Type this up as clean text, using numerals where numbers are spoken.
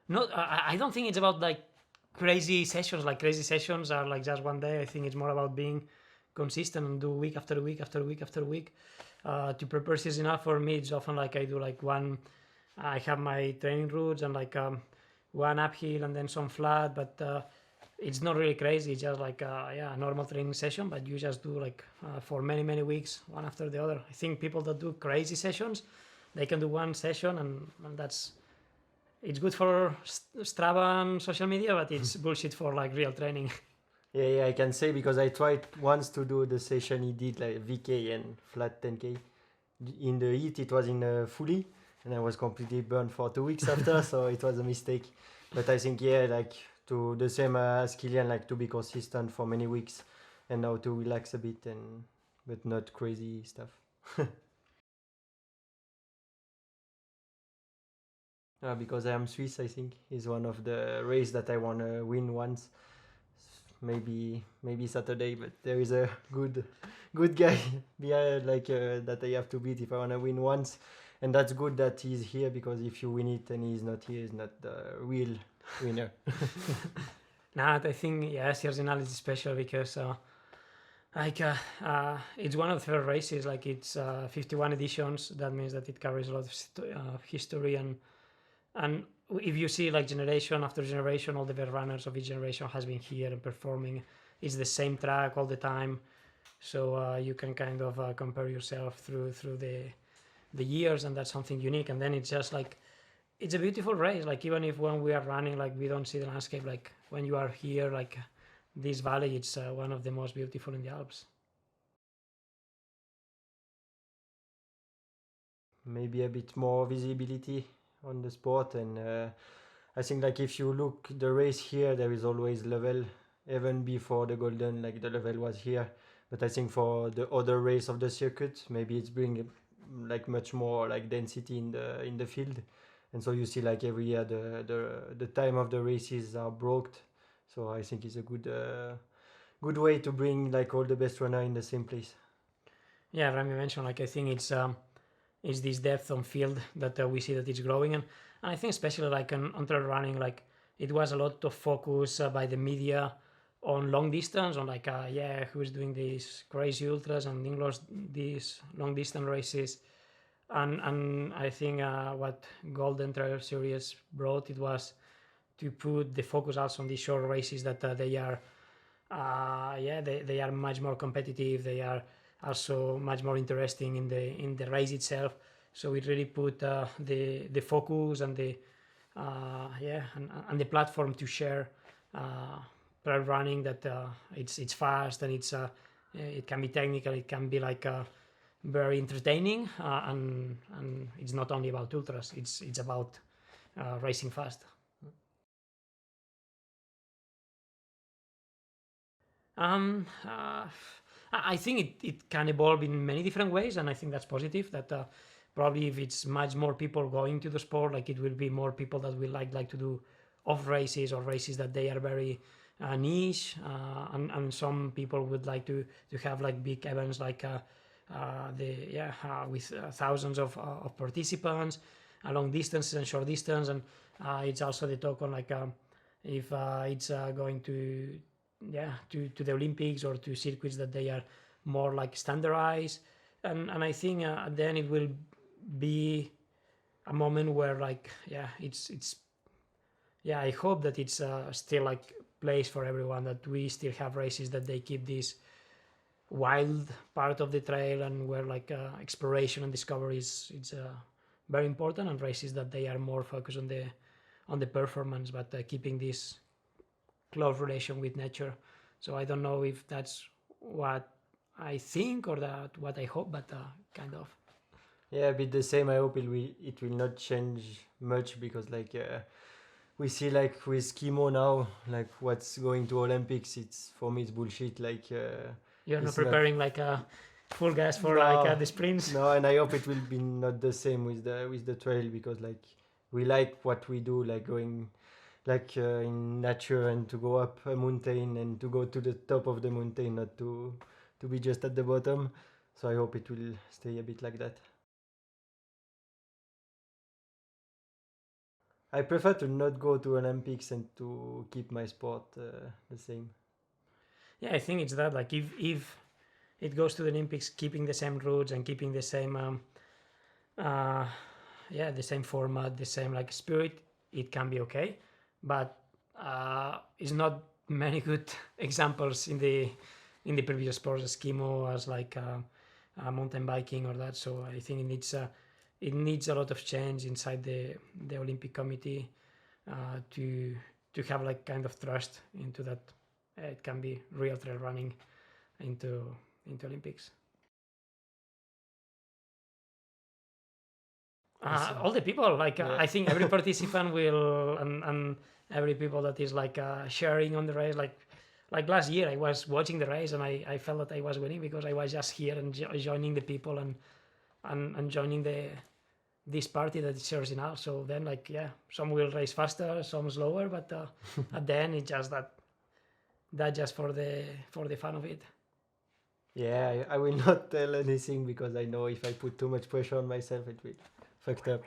No, I don't think it's about like crazy sessions. Like crazy sessions are like just one day. I think it's more about being consistent and do week after week after week after week. To prepare seasonal for me, it's often like I do like one. I have my training routes and like one uphill and then some flat, but it's not really crazy. It's just like yeah, a normal training session, but you just do like for many weeks, one after the other. I think people that do crazy sessions, they can do one session and that's it's good for Strava and social media, but it's bullshit for like real training. Yeah, yeah, I can say because I tried once to do the session he did like VK and flat 10K. In the heat, it was in fully, and I was completely burned for 2 weeks after, so it was a mistake. But I think, yeah, like to the same as Kilian, like to be consistent for many weeks and now to relax a bit and but not crazy stuff. Because I am Swiss, I think is one of the race that I want to win once. Maybe Saturday, but there is a good guy behind like that I have to beat if I want to win once, and that's good that he's here because if you win it and he's not here, he's not the real winner. Nah, I think yeah, Sierre-Zinal is special because like it's one of the first races. Like it's 51 editions. That means that it carries a lot of history and if you see like generation after generation, all the best runners of each generation has been here and performing. It's the same track all the time, so you can kind of compare yourself through the years, and that's something unique. And then it's just like it's a beautiful race. Like even if when we are running, like we don't see the landscape, like when you are here, like this valley, it's one of the most beautiful in the Alps. Maybe a bit more visibility on the sport, and I think like if you look the race here, there is always level. Even before the golden, like the level was here, but I think for the other race of the circuit, maybe it's bringing like much more like density in the field, and so you see like every year the time of the races are broke, so I think it's a good way to bring like all the best runner in the same place. Yeah, Rami mentioned like I think it's this depth on field that we see that it's growing, and I think especially like on trail running, like it was a lot of focus by the media on long distance, on like yeah, who's doing these crazy ultras and these long distance races, and I think what Golden Trail Series brought it was to put the focus also on these short races that they are yeah they are much more competitive, they are also much more interesting in the race itself, so it really put the focus and the yeah and the platform to share trail running that it's fast and it can be technical, it can be like very entertaining and it's not only about ultras, it's about racing fast. I think it can evolve in many different ways, and I think that's positive. That probably if it's much more people going to the sport, like it will be more people that will like to do off races or races that they are very niche, and some people would like to have like big events like the yeah with thousands of participants, long distances and short distance, and it's also the talk on like if it's going to yeah to the Olympics or to circuits that they are more like standardized, and I think then it will be a moment where like yeah it's yeah I hope that it's still like place for everyone, that we still have races that they keep this wild part of the trail and where like exploration and discovery is it's very important, and races that they are more focused on the performance but keeping this close relation with nature. So I don't know if that's what I think or that what I hope, but kind of. Yeah, a bit the same. I hope it will not change much because like we see like with chemo now, like what's going to Olympics, it's for me it's bullshit. Like You're not it's not. preparing like a full gas for like No, the sprints. no, and I hope it will be not the same with the trail because like we like what we do, like going like in nature and to go up a mountain and to go to the top of the mountain, not to be just at the bottom. So I hope it will stay a bit like that. I prefer to not go to Olympics and to keep my sport the same. Yeah, I think it's that, like, if it goes to the Olympics, keeping the same routes and keeping the same the same format, the same like spirit, it can be okay. But it's not many good examples in the previous sports, as skimo, as like mountain biking or that. So I think it needs a lot of change inside the Olympic Committee to have like kind of trust into that. It can be real trail running into Olympics. All the people, like Yeah. I think every participant will, and every people that is like sharing on the race, like last year I was watching the race and I felt that I was winning because I was just here and joining the people and joining this party that is Sierre-Zinal. So then, like, yeah, some will race faster, some slower, but at the end it's just that just for the fun of it. Yeah, I will not tell anything because I know if I put too much pressure on myself, it will fucked up.